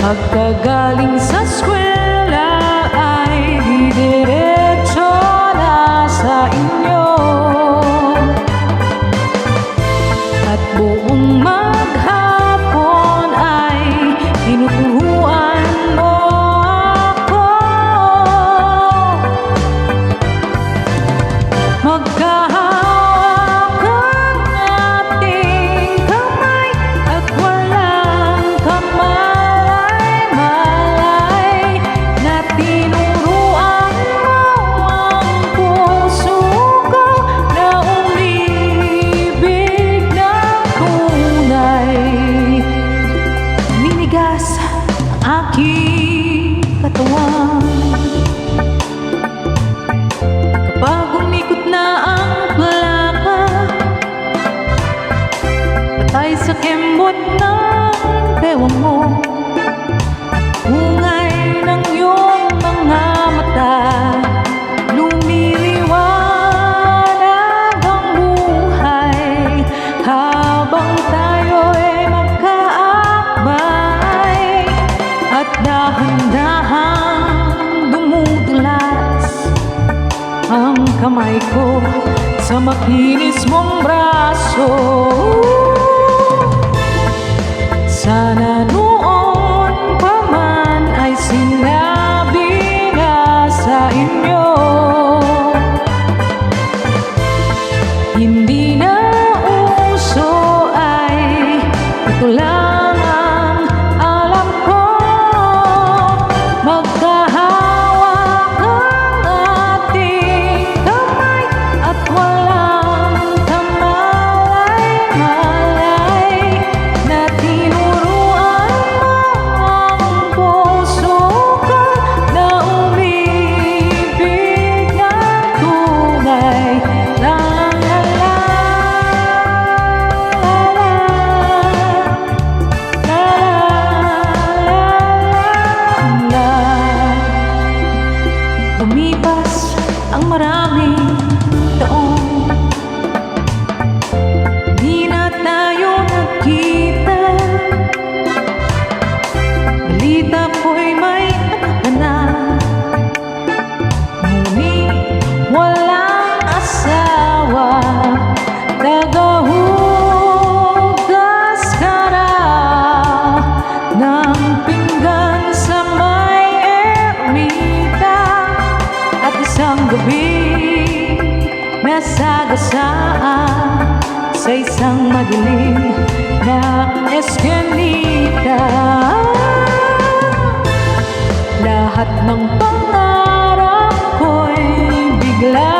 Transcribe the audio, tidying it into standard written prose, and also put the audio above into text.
Pagkagaling sa eskwela ay didiretso na sa inyo, at buong maghapon ay tinuturuan mo ako. Magkahawak ang ating kamay at walang kamalay-malay, na tinuruan mo ang puso ko na umibig ng tunay. Ninigas ang aking katawan kapag umikot na ang plaka, patay sa kembot ng bewang mo, hungay ng iyong mga mata, lumiliwanag ang buhay habang tayo'y magkaakbay, at dahan-dahang dumudulas ang kamay ko sa makinis mong braso. Sana noon pa man ay sinabi na sa inyo, hindi na uso, ay ito lang ang alam ko. Magkahawak ang ating kamay at walang kamalay-malay, na tinuruan mo ang puso ko na umibig ng tunay. La la la, la la, la la la. Lumipas ang maraming taon, di na tayo nagkita. Balita ko'y may anak ka na, ngunit walang asawa. Tagahugas ka raw ng pinggan sa may ermita, at isang gabi may sagasaan sa isang madilim na eskinita. Lahat ng pangarap ko'y bigla